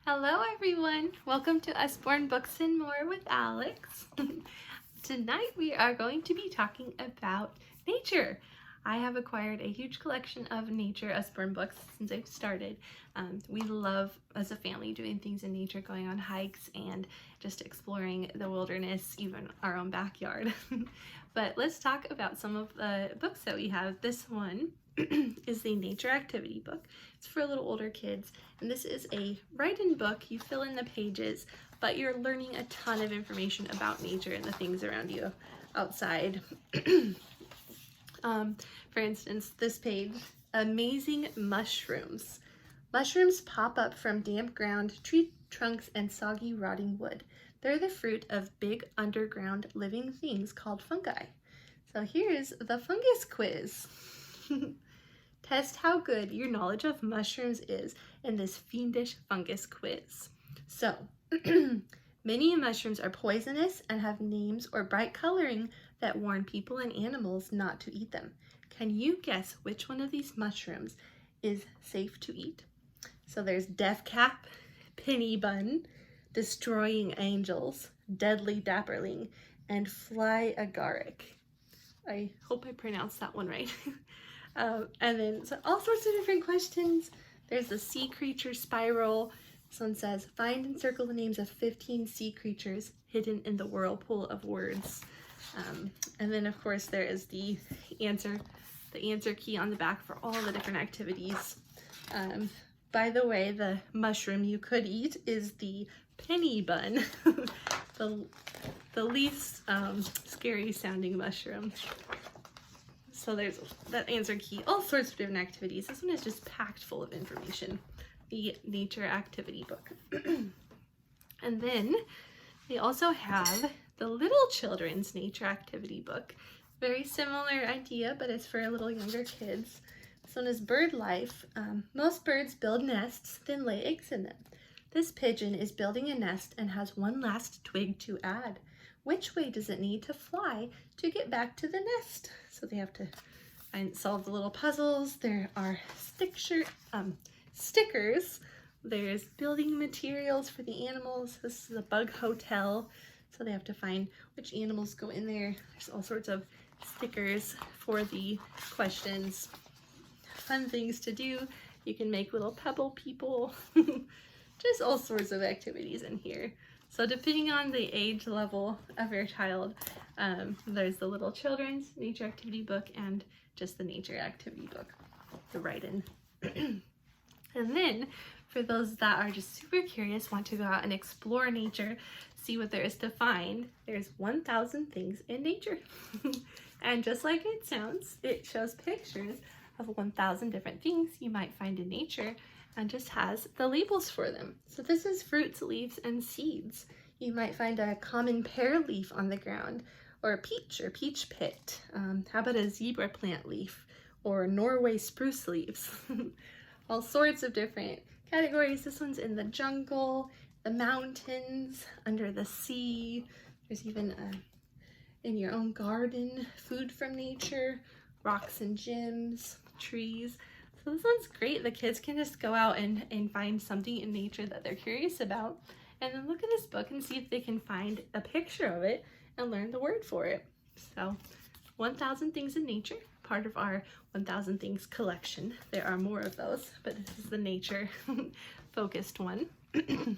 Hello everyone! Welcome to Usborne Books and More with Alex. Tonight we are going to be talking about nature. I have acquired a huge collection of nature Usborne books since I've started. We love, as a family, doing things in nature, going on hikes and just exploring the wilderness, even our own backyard. But let's talk about some of the books that we have. This one is the nature activity book. It's for little older kids, and this is a write-in book. You fill in the pages, but you're learning a ton of information about nature and the things around you outside. For instance, this page, amazing mushrooms. Mushrooms pop up from damp ground, tree trunks, and soggy rotting wood. They're the fruit of big underground living things called fungi. So here's the fungus quiz. Test how good your knowledge of mushrooms is in this fiendish fungus quiz. So, many mushrooms are poisonous and have names or bright coloring that warn people and animals not to eat them. Can you guess which one of these mushrooms is safe to eat? So there's death cap, penny bun, destroying angels, deadly dapperling, and fly agaric. I hope I pronounced that one right. And then so all sorts of different questions. There's the sea creature spiral. This one says, find and circle the names of 15 sea creatures hidden in the whirlpool of words. And then of course there is the answer key on the back for all the different activities. By the way, the mushroom you could eat is the penny bun, the least scary sounding mushroom. So there's that answer key, all sorts of different activities. This one is just packed full of information, the nature activity book. And then they also have the little children's nature activity book. Very similar idea, but it's for a little younger kids. This one is bird life. Most birds build nests, then lay eggs in them. This pigeon is building a nest and has one last twig to add. Which way does it need to fly to get back to the nest? So they have to solve the little puzzles. There are stickers. There's building materials for the animals. This is a bug hotel. So they have to find which animals go in there. There's all sorts of stickers for the questions. Fun things to do. You can make little pebble people. Just all sorts of activities in here. So depending on the age level of your child, there's the little children's nature activity book and just the nature activity book, the write-in. And then for those that are just super curious, want to go out and explore nature, see what there is to find, there's 1,000 Things in Nature. And just like it sounds, it shows pictures of 1,000 different things you might find in nature and just has the labels for them. So this is fruits, leaves, and seeds. You might find a common pear leaf on the ground, or a peach or peach pit. How about a zebra plant leaf or Norway spruce leaves? All sorts of different categories. This one's in the jungle, the mountains, under the sea. There's even in your own garden, food from nature, rocks and gems, trees. So this one's great. The kids can just go out and find something in nature that they're curious about, and then look at this book and see if they can find a picture of it and learn the word for it. So 1,000 Things in Nature, part of our 1,000 Things collection. There are more of those, but this is the nature focused one. Then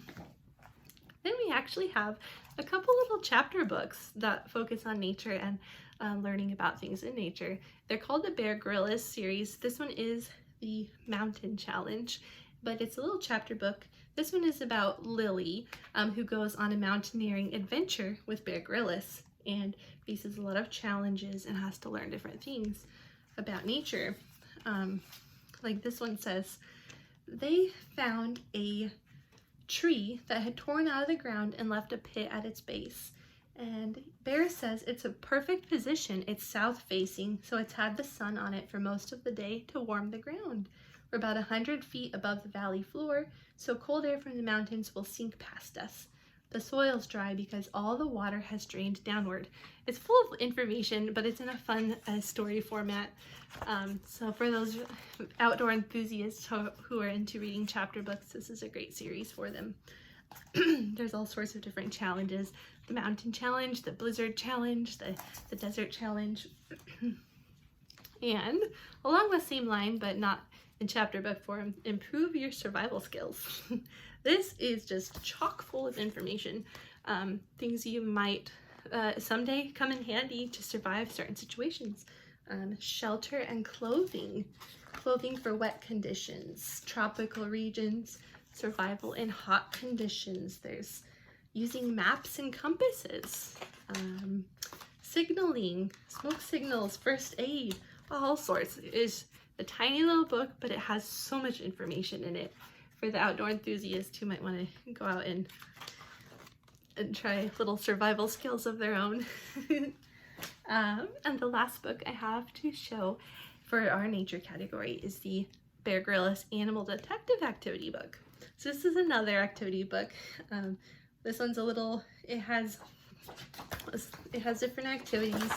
we actually have a couple little chapter books that focus on nature and learning about things in nature. They're called the Bear Grylls series. This one is the Mountain Challenge, but it's a little chapter book. This one is about Lily, who goes on a mountaineering adventure with Bear Grylls and faces a lot of challenges and has to learn different things about nature. Like this one says, they found a tree that had torn out of the ground and left a pit at its base. And Bear says it's a perfect position. It's south facing, so it's had the sun on it for most of the day to warm the ground. We're about 100 feet above the valley floor, so cold air from the mountains will sink past us. The soil's dry because all the water has drained downward. It's full of information, but it's in a fun story format. So for those outdoor enthusiasts who are into reading chapter books, this is a great series for them. There's all sorts of different challenges. The mountain challenge, the blizzard challenge, the desert challenge. And along the same line, but not in chapter book form, improve your survival skills. This is just chock full of information. Things you might someday come in handy to survive certain situations. Shelter and clothing. Clothing for wet conditions, tropical regions, survival in hot conditions. There's using maps and compasses. Signaling, smoke signals, first aid, all sorts. It is a tiny little book, but it has so much information in it for the outdoor enthusiast who might want to go out and try little survival skills of their own. And the last book I have to show for our nature category is the Bear Grylls Animal Detective Activity book. So this is another activity book. This one's a little, it has different activities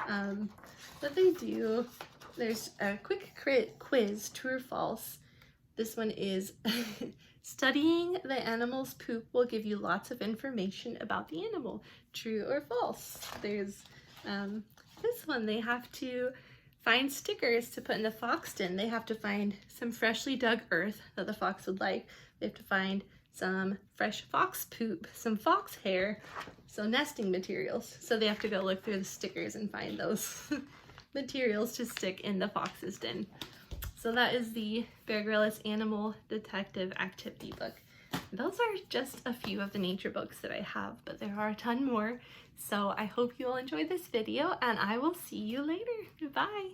that they do. There's a quick quiz, true or false. This one is studying the animal's poop will give you lots of information about the animal, true or false. There's this one, they have to find stickers to put in the fox den. They have to find some freshly dug earth that the fox would like. They have to find some fresh fox poop, some fox hair, so nesting materials. So they have to go look through the stickers and find those materials to stick in the fox's den. So that is the Bear Grylls Animal Detective Activity book. Those are just a few of the nature books that I have, but there are a ton more. So I hope you all enjoyed this video, and I will see you later. Bye!